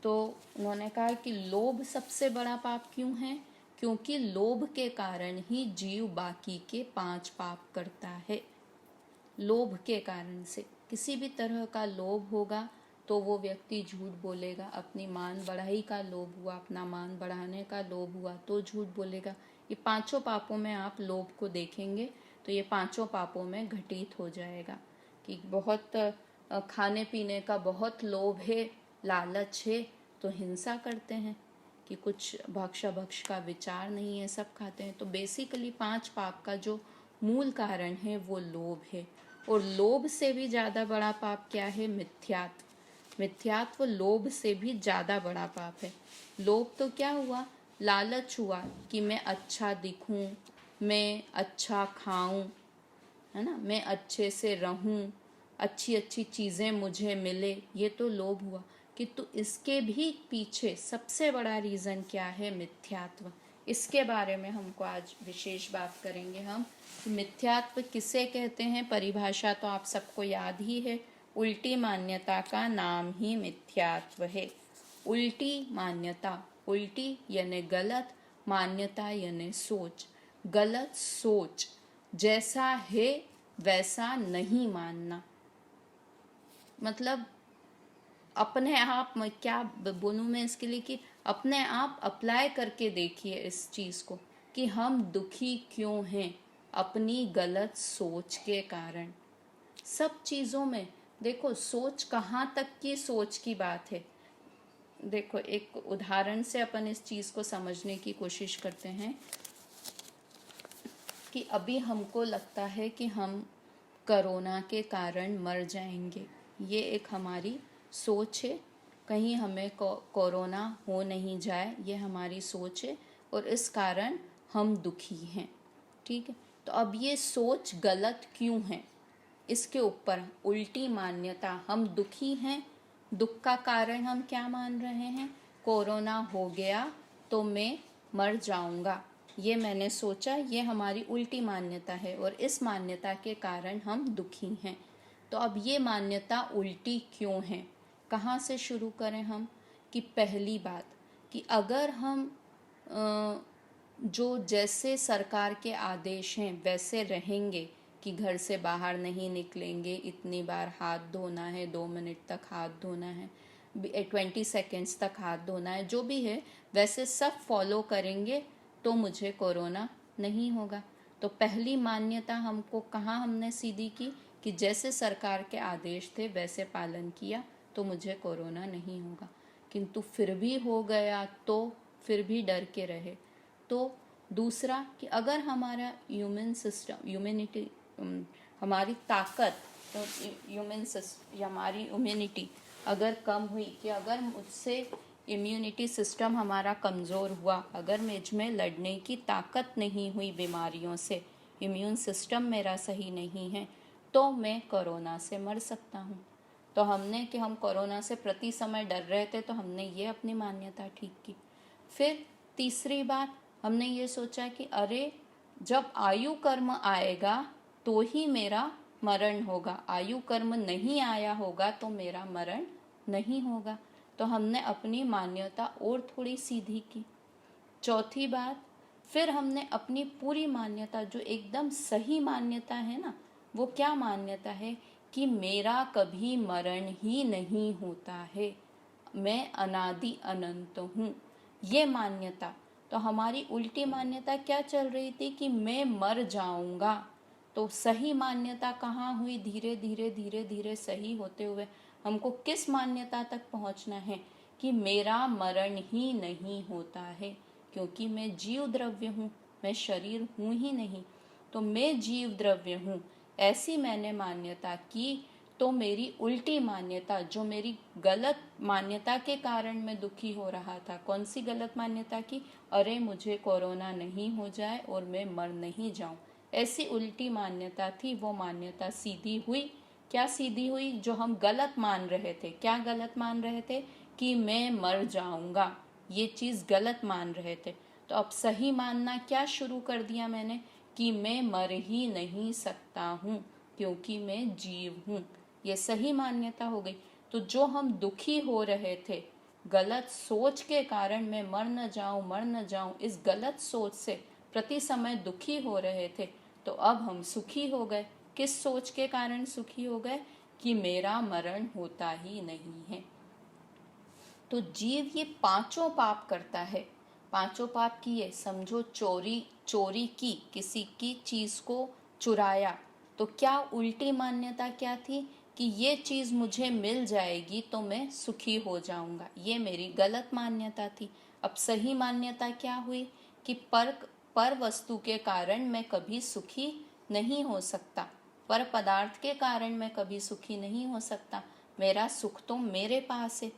तो उन्होंने कहा कि लोभ सबसे बड़ा पाप क्यों है, क्योंकि लोभ के कारण ही जीव बाकी के 5 पाप करता है। लोभ के कारण से, किसी भी तरह का लोभ होगा तो वो व्यक्ति झूठ बोलेगा, अपनी मान बढ़ाई का लोभ हुआ, अपना मान बढ़ाने का लोभ हुआ तो झूठ बोलेगा। ये 5 पापों में आप लोभ को देखेंगे तो ये 5 पापों में घटित हो जाएगा कि बहुत खाने पीने का बहुत लोभ है, लालच है तो हिंसा करते हैं, कि कुछ भक्ष का विचार नहीं है, सब खाते हैं। तो बेसिकली 5 पाप का जो मूल कारण है वो लोभ है। और लोभ से भी ज़्यादा बड़ा पाप क्या है, मिथ्यात्व। मिथ्यात्व लोभ से भी ज़्यादा बड़ा पाप है। लोभ तो क्या हुआ, लालच हुआ कि मैं अच्छा दिखूं, मैं अच्छा खाऊं, है ना, मैं अच्छे से रहूं, अच्छी अच्छी चीज़ें मुझे मिले, ये तो लोभ हुआ। कि तो इसके भी पीछे सबसे बड़ा रीज़न क्या है, मिथ्यात्व। इसके बारे में हमको आज विशेष बात करेंगे हम। मिथ्यात्व किसे कहते हैं, परिभाषा तो आप सबको याद ही है, उल्टी मान्यता का नाम ही मिथ्यात्व है। उल्टी मान्यता, उल्टी यानी गलत, मान्यता यानी सोच। गलत सोच, जैसा है वैसा नहीं मानना। मतलब अपने आप में क्या बोलूँ मैं इसके लिए, कि अपने आप अप्लाई करके देखिए इस चीज़ को कि हम दुखी क्यों हैं अपनी गलत सोच के कारण। सब चीज़ों में देखो, सोच कहाँ तक की सोच की बात है। देखो एक उदाहरण से अपन इस चीज़ को समझने की कोशिश करते हैं कि अभी हमको लगता है कि हम कोरोना के कारण मर जाएंगे। ये एक हमारी सोच है, कहीं हमें कोरोना हो नहीं जाए, ये हमारी सोच है और इस कारण हम दुखी हैं। ठीक है, तो अब ये सोच गलत क्यों है, इसके ऊपर उल्टी मान्यता, हम दुखी हैं, दुख का कारण हम क्या मान रहे हैं, कोरोना हो गया तो मैं मर जाऊंगा, ये मैंने सोचा, ये हमारी उल्टी मान्यता है और इस मान्यता के कारण हम दुखी हैं। तो अब ये मान्यता उल्टी क्यों है, कहाँ से शुरू करें हम, कि पहली बात कि अगर हम जो जैसे सरकार के आदेश हैं वैसे रहेंगे कि घर से बाहर नहीं निकलेंगे, इतनी बार हाथ धोना है, 2 मिनट तक हाथ धोना है, 20 सेकेंड्स तक हाथ धोना है, जो भी है वैसे सब फॉलो करेंगे तो मुझे कोरोना नहीं होगा। तो पहली मान्यता हमको कहाँ हमने सीधी की कि जैसे सरकार के आदेश थे वैसे पालन किया तो मुझे कोरोना नहीं होगा, किंतु फिर भी हो गया तो फिर भी डर के रहे। तो दूसरा कि अगर हमारा ह्यूमन सिस्टम, ह्यूमैनिटी, हमारी ताकत, हमारी इम्यूनिटी अगर कम हुई, कि अगर मुझसे इम्यूनिटी सिस्टम हमारा कमज़ोर हुआ, अगर मुझमें लड़ने की ताकत नहीं हुई बीमारियों से, इम्यून सिस्टम मेरा सही नहीं है, तो मैं कोरोना से मर सकता हूँ। तो हमने कि हम कोरोना से प्रति समय डर रहे थे, तो हमने ये अपनी मान्यता ठीक की। फिर तीसरी बात हमने ये सोचा कि अरे जब आयु कर्म आएगा तो ही मेरा मरण होगा, आयु कर्म नहीं आया होगा तो मेरा मरण नहीं होगा। तो हमने अपनी मान्यता और थोड़ी सीधी की। चौथी बात, फिर हमने अपनी पूरी मान्यता जो एकदम सही मान्यता है ना, वो क्या मान्यता है कि मेरा कभी मरण ही नहीं होता है, मैं अनादि अनंत हूँ, ये मान्यता। तो हमारी उल्टी मान्यता क्या चल रही थी कि मैं मर जाऊंगा। तो सही मान्यता कहाँ हुई, धीरे धीरे धीरे धीरे सही होते हुए हमको किस मान्यता तक पहुँचना है कि मेरा मरण ही नहीं होता है, क्योंकि मैं जीव द्रव्य हूँ, मैं शरीर हूँ ही नहीं, तो मैं जीव द्रव्य हूँ, ऐसी मैंने मान्यता की। तो मेरी उल्टी मान्यता, जो मेरी गलत मान्यता के कारण मैं दुखी हो रहा था, कौन सी गलत मान्यता की, अरे मुझे कोरोना नहीं हो जाए और मैं मर नहीं जाऊं, ऐसी उल्टी मान्यता थी। वो मान्यता सीधी हुई। क्या सीधी हुई, जो हम गलत मान रहे थे, क्या गलत मान रहे थे कि मैं मर जाऊंगा, ये चीज़ गलत मान रहे थे। तो अब सही मानना क्या शुरू कर दिया मैंने कि मैं मर ही नहीं सकता हूँ क्योंकि मैं जीव हूँ, ये सही मान्यता हो गई। तो जो हम दुखी हो रहे थे गलत सोच के कारण, मैं मर न जाऊं, इस गलत सोच से प्रति समय दुखी हो रहे थे, तो अब हम सुखी हो गए। किस सोच के कारण सुखी हो गए कि मेरा मरण होता ही नहीं है। तो जीव ये पांचों पाप करता है। पांचों पाप किए, समझो चोरी की, किसी की चीज को चुराया, तो क्या उल्टी मान्यता क्या थी कि ये चीज मुझे मिल जाएगी तो मैं सुखी हो जाऊंगा, ये मेरी गलत मान्यता थी। अब सही मान्यता क्या हुई कि पर वस्तु के कारण मैं कभी सुखी नहीं हो सकता, पर पदार्थ के कारण मैं कभी सुखी नहीं हो सकता, मेरा सुख तो मेरे पास है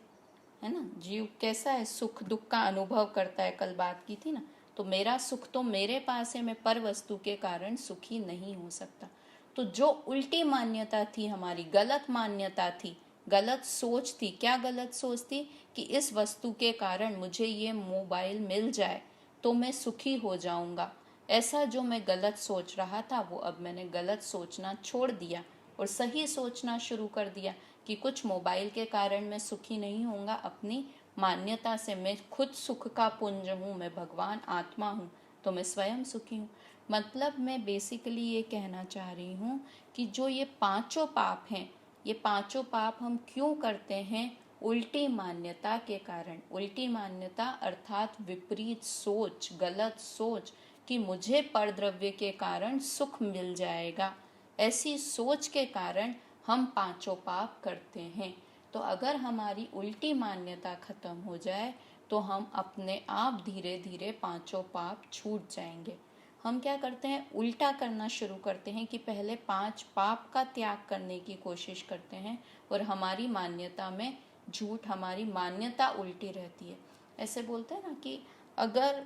ना। जीव कैसा है, सुख दुख का अनुभव करता है, कल बात की थी ना। तो मेरा सुख तो मेरे पास है, मैं पर वस्तु के कारण सुखी नहीं हो सकता। तो जो उल्टी मान्यता थी हमारी, गलत मान्यता थी, गलत सोच थी। क्या गलत सोच थी कि इस वस्तु के कारण मुझे ये मोबाइल मिल जाए तो मैं सुखी हो जाऊंगा, ऐसा जो मैं गलत सोच रहा था वो अब मैंने गलत सोचना छोड़ दिया और सही सोचना शुरू कर दिया कि कुछ मोबाइल के कारण मैं सुखी नहीं होऊंगा। अपनी मान्यता से मैं खुद सुख का पुंज हूँ, मैं भगवान आत्मा हूँ, तो मैं स्वयं सुखी हूँ। मतलब मैं बेसिकली ये कहना चाह रही हूँ कि जो ये पांचों पाप हैं, ये पांचों पाप हम क्यों करते हैं, उल्टी मान्यता के कारण। उल्टी मान्यता अर्थात विपरीत सोच, गलत सोच कि मुझे परद्रव्य के कारण सुख मिल जाएगा, ऐसी सोच के कारण हम पांचों पाप करते हैं। तो अगर हमारी उल्टी मान्यता खत्म हो जाए तो हम अपने आप धीरे धीरे पांचों पाप छूट जाएंगे। हम क्या करते हैं, उल्टा करना शुरू करते हैं कि पहले 5 पाप का त्याग करने की कोशिश करते हैं और हमारी मान्यता में झूठ, हमारी मान्यता उल्टी रहती है। ऐसे बोलते हैं ना कि अगर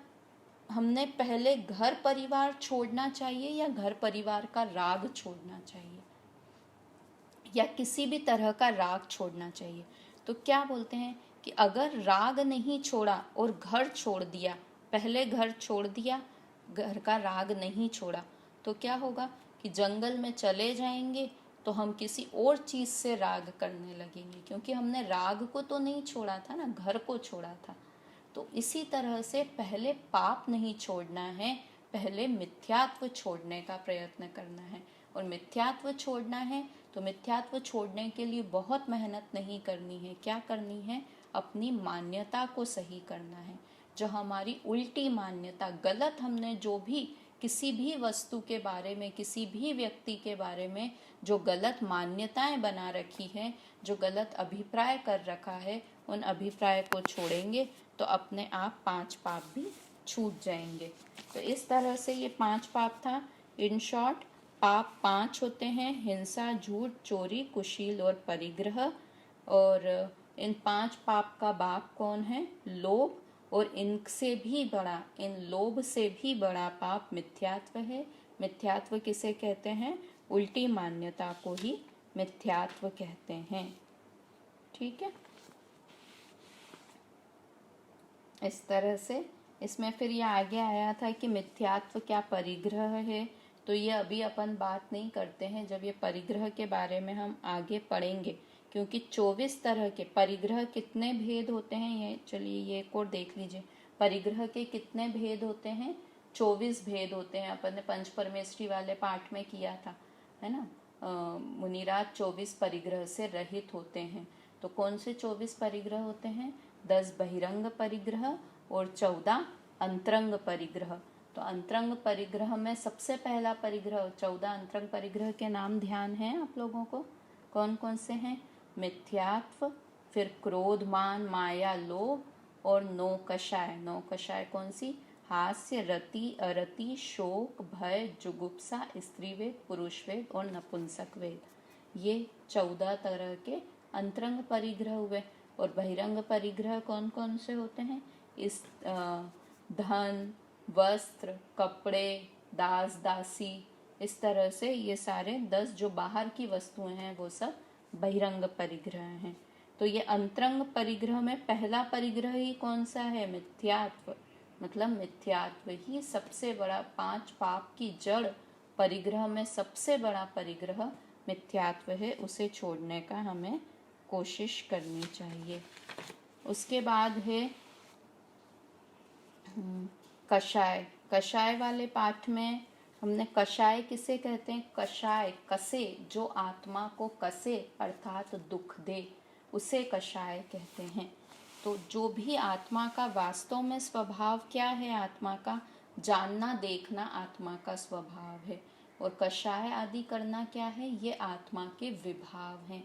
हमने पहले घर परिवार छोड़ना चाहिए या घर परिवार का राग छोड़ना चाहिए या किसी भी तरह का राग छोड़ना चाहिए, तो क्या बोलते हैं कि अगर राग नहीं छोड़ा और घर छोड़ दिया, पहले घर छोड़ दिया, घर का राग नहीं छोड़ा, तो क्या होगा कि जंगल में चले जाएंगे तो हम किसी और चीज़ से राग करने लगेंगे, क्योंकि हमने राग को तो नहीं छोड़ा था ना, घर को छोड़ा था। तो इसी तरह से पहले पाप नहीं छोड़ना है, पहले मिथ्यात्व छोड़ने का प्रयत्न करना है। और मिथ्यात्व छोड़ना है तो मिथ्यात्व छोड़ने के लिए बहुत मेहनत नहीं करनी है। क्या करनी है, अपनी मान्यता को सही करना है। जो हमारी उल्टी मान्यता, गलत हमने जो भी किसी भी वस्तु के बारे में, किसी भी व्यक्ति के बारे में जो गलत मान्यताएं बना रखी हैं, जो गलत अभिप्राय कर रखा है, उन अभिप्राय को छोड़ेंगे तो अपने आप 5 पाप भी छूट जाएंगे। तो इस तरह से ये 5 पाप था। इन शॉर्ट पाप 5 होते हैं, हिंसा, झूठ, चोरी, कुशील और परिग्रह। और इन 5 पाप का बाप कौन है, लोभ। और इनसे भी बड़ा, इन लोभ से भी बड़ा पाप मिथ्यात्व है। मिथ्यात्व किसे कहते हैं, उल्टी मान्यता को ही मिथ्यात्व कहते हैं। ठीक है, इस तरह से इसमें फिर ये आगे आया था कि मिथ्यात्व क्या परिग्रह है, तो ये अभी अपन बात नहीं करते हैं, जब ये परिग्रह के बारे में हम आगे पढ़ेंगे। क्योंकि 24 तरह के परिग्रह, कितने भेद होते हैं, ये चलिए ये एक और देख लीजिए। परिग्रह के कितने भेद होते हैं, 24 भेद होते हैं। अपन ने पंच परमेष्ठी वाले पाठ में किया था, है ना। मुनिराज 24 परिग्रह से रहित होते हैं। तो कौन से 24 परिग्रह होते हैं, 10 बहिरंग परिग्रह और 14 अंतरंग परिग्रह। तो अंतरंग परिग्रह में सबसे पहला परिग्रह, 14 अंतरंग परिग्रह के नाम ध्यान है आप लोगों को, कौन कौन से हैं, मिथ्यात्व, फिर क्रोध, मान, माया, लोभ और 9 कषाय। 9 कषाय कौन सी, हास्य, रति, अरति, शोक, भय, जुगुप्सा, स्त्रीवेद, पुरुषवेद और नपुंसक वेद। ये 14 तरह के अंतरंग परिग्रह हुए। और बहिरंग परिग्रह कौन कौन से होते हैं, इस धन, वस्त्र, कपड़े, दास दासी, इस तरह से ये सारे 10 जो बाहर की वस्तुएं हैं वो सब बहिरंग परिग्रह हैं। तो ये अंतरंग परिग्रह में पहला परिग्रह ही कौन सा है, मिथ्यात्व। मतलब मिथ्यात्व ही सबसे बड़ा, 5 पाप की जड़ परिग्रह में सबसे बड़ा परिग्रह मिथ्यात्व है। उसे छोड़ने का हमें कोशिश करनी चाहिए। उसके बाद है कषाय। कषाय वाले पाठ में हमने, कषाय किसे कहते हैं, कषाय, कसे, जो आत्मा को कसे अर्थात दुख दे, उसे कषाय कहते हैं। तो जो भी आत्मा का वास्तव में स्वभाव क्या है, आत्मा का जानना देखना आत्मा का स्वभाव है। और कषाय आदि करना क्या है, ये आत्मा के विभाव हैं।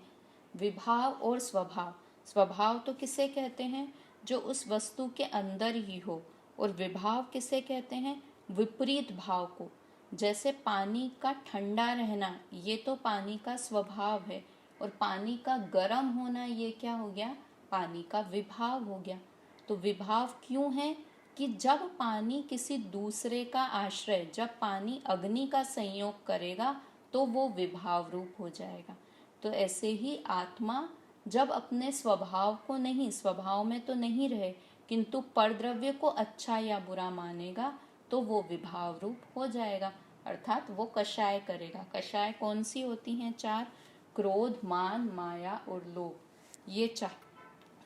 विभाव और स्वभाव, स्वभाव तो किसे कहते हैं, जो उस वस्तु के अंदर ही हो। और विभाव किसे कहते हैं, विपरीत भाव को। जैसे पानी का ठंडा रहना, ये तो पानी का स्वभाव है। और पानी का गर्म होना, ये क्या हो गया, पानी का विभाव हो गया। तो विभाव क्यों है कि जब पानी किसी दूसरे का आश्रय, जब पानी अग्नि का संयोग करेगा तो वो विभाव रूप हो जाएगा। तो ऐसे ही आत्मा जब अपने स्वभाव को नहीं, स्वभाव में तो नहीं रहे, किंतु परद्रव्य को अच्छा या बुरा मानेगा तो वो विभाव रूप हो जाएगा, अर्थात वो कषाय करेगा। कषाय कौन सी होती हैं, 4, क्रोध, मान, माया और लोभ। ये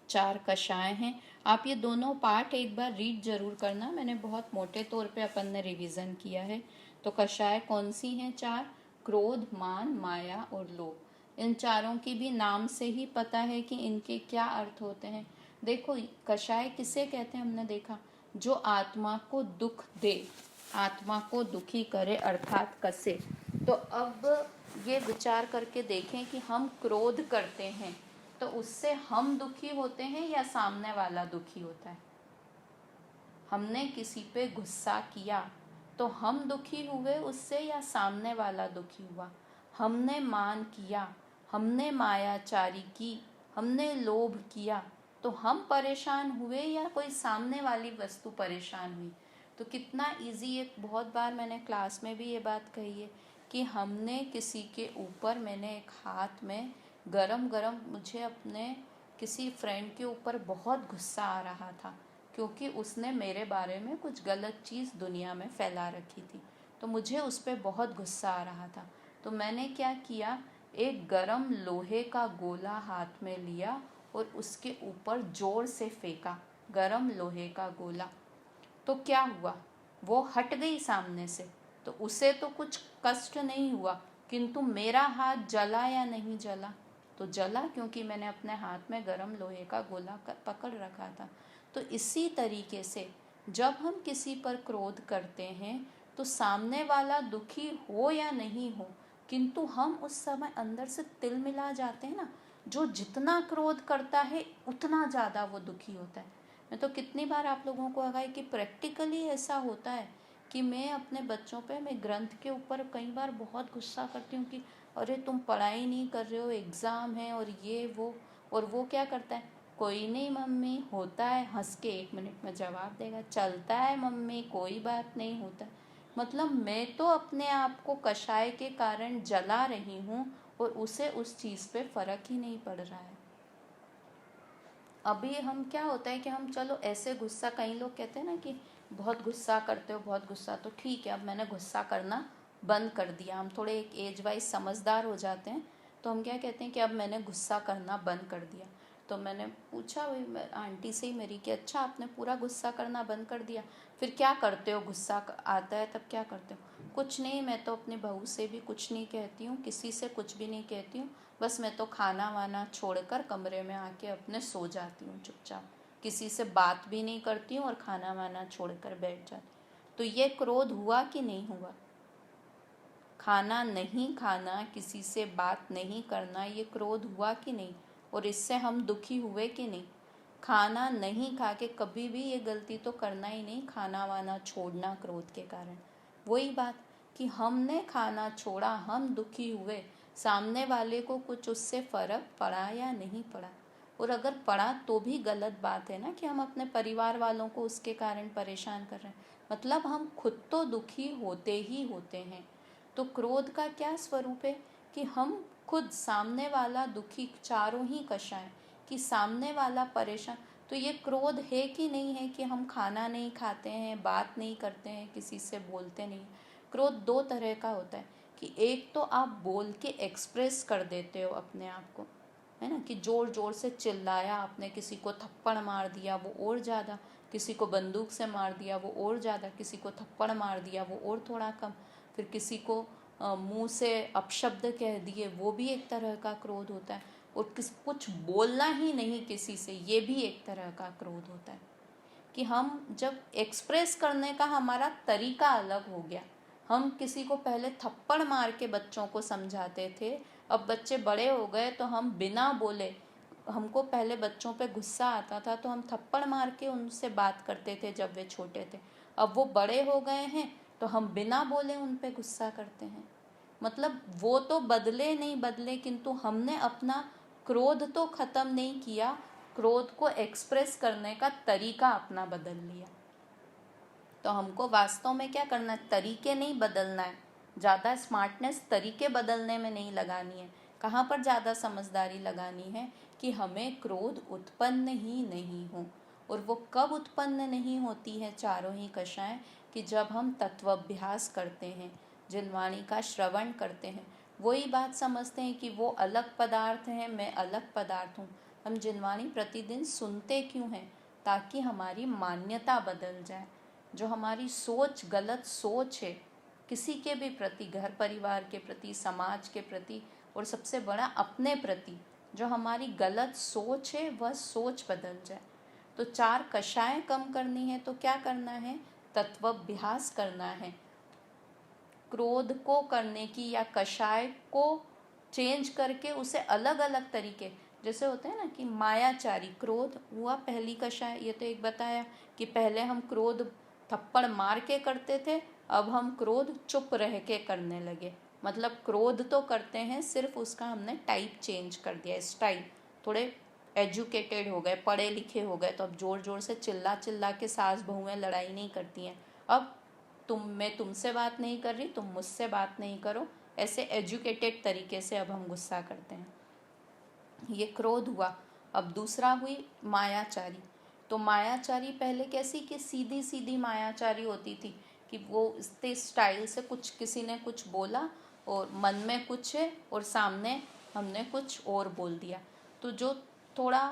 4 कषाय हैं। आप ये दोनों पाठ एक बार रीड जरूर करना, मैंने बहुत मोटे तौर पे अपन ने रिवीजन किया है। तो कषाय कौन सी हैं, 4, क्रोध, मान, माया और लोभ। इन चारों की भी नाम से ही पता है कि इनके क्या अर्थ होते हैं। देखो, कषाय किसे कहते हैं हमने देखा, जो आत्मा को दुख दे, आत्मा को दुखी करे, अर्थात कसे। तो अब ये विचार करके देखें कि हम क्रोध करते हैं तो उससे हम दुखी होते हैं या सामने वाला दुखी होता है। हमने किसी पे गुस्सा किया तो हम दुखी हुए उससे या सामने वाला दुखी हुआ। हमने मान किया, हमने मायाचारी की, हमने लोभ किया तो हम परेशान हुए या कोई सामने वाली वस्तु परेशान हुई। तो कितना इजी, एक बहुत बार मैंने क्लास में भी ये बात कही है कि हमने किसी के ऊपर, मैंने एक हाथ में गरम गरम, मुझे अपने किसी फ्रेंड के ऊपर बहुत गुस्सा आ रहा था क्योंकि उसने मेरे बारे में कुछ गलत चीज़ दुनिया में फैला रखी थी। तो मुझे उस पर बहुत गुस्सा आ रहा था। तो मैंने क्या किया, एक गरम लोहे का गोला हाथ में लिया और उसके ऊपर जोर से फेंका, गरम लोहे का गोला। तो क्या हुआ, वो हट गई सामने से, तो उसे तो कुछ कष्ट नहीं हुआ, किंतु मेरा हाथ जला या नहीं जला? तो जला, क्योंकि मैंने अपने हाथ में गरम लोहे का गोला पकड़ रखा था। तो इसी तरीके से जब हम किसी पर क्रोध करते हैं तो सामने वाला दुखी हो या नहीं हो, किंतु हम उस समय अंदर से तिलमिला जाते हैं ना। जो जितना क्रोध करता है उतना ज़्यादा वो दुखी होता है। मैं तो कितनी बार आप लोगों को कहा है कि प्रैक्टिकली ऐसा होता है कि मैं अपने बच्चों पे, मैं ग्रंथ के ऊपर कई बार बहुत गुस्सा करती हूँ कि अरे तुम पढ़ाई नहीं कर रहे हो, एग्ज़ाम है और ये वो। और वो क्या करता है, कोई नहीं मम्मी, होता है, हंस के 1 मिनट में जवाब देगा, चलता है मम्मी, कोई बात नहीं, होता है। मतलब मैं तो अपने आप को कषाय के कारण जला रही हूँ और उसे उस चीज़ पे फ़र्क ही नहीं पड़ रहा है। अभी हम क्या होता है कि हम चलो ऐसे गुस्सा, कई लोग कहते हैं ना कि बहुत गुस्सा करते हो, बहुत गुस्सा, तो ठीक है अब मैंने गुस्सा करना बंद कर दिया। हम थोड़े एक एज वाइज समझदार हो जाते हैं तो हम क्या कहते हैं कि अब मैंने गुस्सा करना बंद कर दिया। तो मैंने पूछा वही आंटी से ही मेरी कि अच्छा आपने पूरा गुस्सा करना बंद कर दिया, फिर क्या करते हो, गुस्सा आता है तब क्या करते हो? कुछ नहीं, मैं तो अपनी बहू से भी कुछ नहीं कहती हूँ, किसी से कुछ भी नहीं कहती हूँ, बस मैं तो खाना वाना छोड़कर कमरे में आके अपने सो जाती हूँ चुपचाप, किसी से बात भी नहीं करती हूँ और खाना वाना छोड़कर बैठ जाती। तो ये क्रोध हुआ कि नहीं हुआ? खाना नहीं खाना, किसी से बात नहीं करना, ये क्रोध हुआ कि नहीं? और इससे हम दुखी हुए कि नहीं? खाना नहीं खा के कभी भी ये गलती तो करना ही नहीं, खाना वाना छोड़ना क्रोध के कारण। वही बात कि हमने खाना छोड़ा, हम दुखी हुए, सामने वाले को कुछ उससे फ़र्क पड़ा या नहीं पड़ा? और अगर पड़ा तो भी गलत बात है ना कि हम अपने परिवार वालों को उसके कारण परेशान कर रहे हैं। मतलब हम खुद तो दुखी होते ही होते हैं। तो क्रोध का क्या स्वरूप है कि हम खुद, सामने वाला दुखी, चारों ही कषाय, कि सामने वाला परेशान। तो ये क्रोध है कि नहीं है कि हम खाना नहीं खाते हैं, बात नहीं करते हैं, किसी से बोलते नहीं? क्रोध 2 तरह का होता है कि एक तो आप बोल के एक्सप्रेस कर देते हो अपने आप को, है ना, कि ज़ोर ज़ोर से चिल्लाया आपने, किसी को थप्पड़ मार दिया वो और ज़्यादा, किसी को बंदूक से मार दिया वो और ज़्यादा, किसी को थप्पड़ मार दिया वो और थोड़ा कम, फिर किसी को मुंह से अपशब्द कह दिए, वो भी एक तरह का क्रोध होता है। और कुछ बोलना ही नहीं किसी से, ये भी एक तरह का क्रोध होता है। कि हम जब एक्सप्रेस करने का हमारा तरीका अलग हो गया, हम किसी को पहले थप्पड़ मार के बच्चों को समझाते थे, अब बच्चे बड़े हो गए तो हम बिना बोले, हमको पहले बच्चों पे गुस्सा आता था तो हम थप्पड़ मार के उनसे बात करते थे जब वे छोटे थे। अब वो बड़े हो गए हैं तो हम बिना बोले उन पे गुस्सा करते हैं। मतलब वो तो बदले नहीं बदले, किंतु हमने अपना क्रोध तो ख़त्म नहीं किया, क्रोध को एक्सप्रेस करने का तरीका अपना बदल लिया। तो हमको वास्तव में क्या करना है, तरीके नहीं बदलना है, ज़्यादा स्मार्टनेस तरीके बदलने में नहीं लगानी है। कहाँ पर ज़्यादा समझदारी लगानी है कि हमें क्रोध उत्पन्न ही नहीं हो। और वो कब उत्पन्न नहीं होती है चारों ही कषाएं, कि जब हम तत्वाभ्यास करते हैं, जिनवाणी का श्रवण करते हैं, वही बात समझते हैं कि वो अलग पदार्थ हैं, मैं अलग पदार्थ हूँ। हम जिनवाणी प्रतिदिन सुनते क्यों हैं? ताकि हमारी मान्यता बदल जाए। जो हमारी सोच, गलत सोच है किसी के भी प्रति, घर परिवार के प्रति, समाज के प्रति, और सबसे बड़ा अपने प्रति जो हमारी गलत सोच है वह सोच बदल जाए। तो 4 कषाय कम करनी है तो क्या करना है? तत्वाभ्यास करना है। क्रोध को करने की या कषाय को चेंज करके उसे अलग अलग तरीके, जैसे होते हैं ना कि मायाचारी, क्रोध हुआ पहली कषाय, ये तो एक बताया कि पहले हम क्रोध थप्पड़ मार के करते थे, अब हम क्रोध चुप रह के करने लगे। मतलब क्रोध तो करते हैं, सिर्फ उसका हमने टाइप चेंज कर दिया, स्टाइल। थोड़े एजुकेटेड हो गए, पढ़े लिखे हो गए, तो अब जोर जोर से चिल्ला चिल्ला के सास बहुएं लड़ाई नहीं करती हैं। अब मैं तुमसे बात नहीं कर रही, तुम मुझसे बात नहीं करो, ऐसे एजुकेटेड तरीके से अब हम गुस्सा करते हैं। ये क्रोध हुआ। अब दूसरा हुई मायाचारी। तो मायाचारी पहले कैसी कि सीधी सीधी मायाचारी होती थी कि वो इस स्टाइल से कुछ किसी ने कुछ बोला और मन में कुछ है और सामने हमने कुछ और बोल दिया। तो जो थोड़ा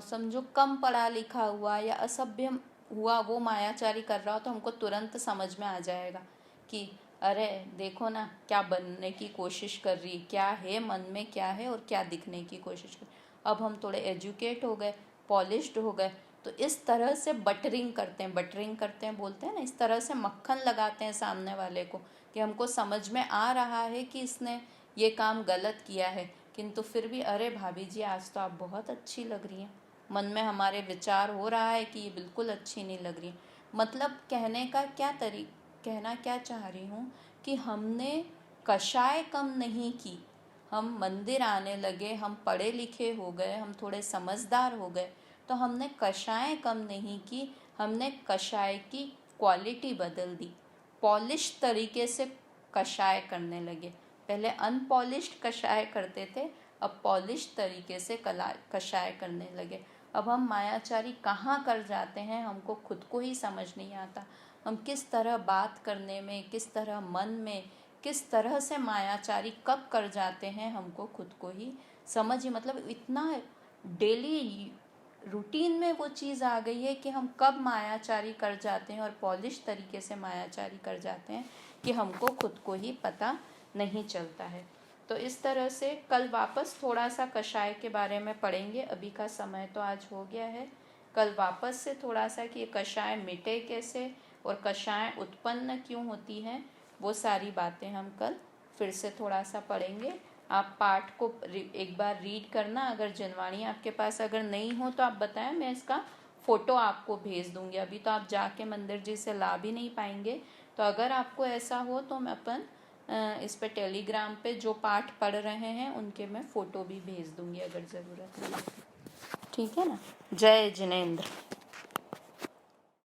समझो कम पढ़ा लिखा हुआ या असभ्य हुआ वो मायाचारी कर रहा हो तो हमको तुरंत समझ में आ जाएगा कि अरे देखो ना क्या बनने की कोशिश कर रही, क्या है मन में, क्या है और क्या दिखने की कोशिश कर। अब हम थोड़े एजुकेट हो गए, पॉलिश्ड हो गए, तो इस तरह से बटरिंग करते हैं बोलते हैं ना, इस तरह से मक्खन लगाते हैं सामने वाले को कि हमको समझ में आ रहा है कि इसने ये काम गलत किया है, किंतु फिर भी अरे भाभी जी आज तो आप बहुत अच्छी लग रही हैं। मन में हमारे विचार हो रहा है कि ये बिल्कुल अच्छी नहीं लग रही। मतलब कहने का कहना क्या चाह रही हूँ कि हमने कषाय कम नहीं की, हम मंदिर आने लगे, हम पढ़े लिखे हो गए, हम थोड़े समझदार हो गए, तो हमने कषाय कम नहीं की, हमने कषाय की क्वालिटी बदल दी। पॉलिश तरीके से कषाय करने लगे। पहले अनपॉलिश्ड कषाय करते थे, अब पॉलिश तरीके से कषाय करने लगे। अब हम मायाचारी कहाँ कर जाते हैं हमको खुद को ही समझ नहीं आता। हम किस तरह बात करने में, किस तरह मन में, किस तरह से मायाचारी कब कर जाते हैं हमको खुद को ही समझ ही, मतलब इतना डेली रूटीन में वो चीज़ आ गई है कि हम कब मायाचारी कर जाते हैं और पॉलिश तरीके से मायाचारी कर जाते हैं कि हमको खुद को ही पता नहीं चलता है। तो इस तरह से कल वापस थोड़ा सा कषाय के बारे में पढ़ेंगे। अभी का समय तो आज हो गया है। कल वापस से थोड़ा सा कि ये कषाय मिटे कैसे और कषाय उत्पन्न क्यों होती हैं, वो सारी बातें हम कल फिर से थोड़ा सा पढ़ेंगे। आप पाठ को एक बार रीड करना। अगर जनवाणी आपके पास अगर नहीं हो तो आप बताएं, मैं इसका फ़ोटो आपको भेज दूंगी। अभी तो आप जाके मंदिर जी से ला भी नहीं पाएंगे, तो अगर आपको ऐसा हो तो मैं अपन इस पे टेलीग्राम पे जो पाठ पढ़ रहे हैं उनके मैं फ़ोटो भी भेज दूंगी अगर ज़रूरत है। ठीक है ना। जय जिनेंद्र।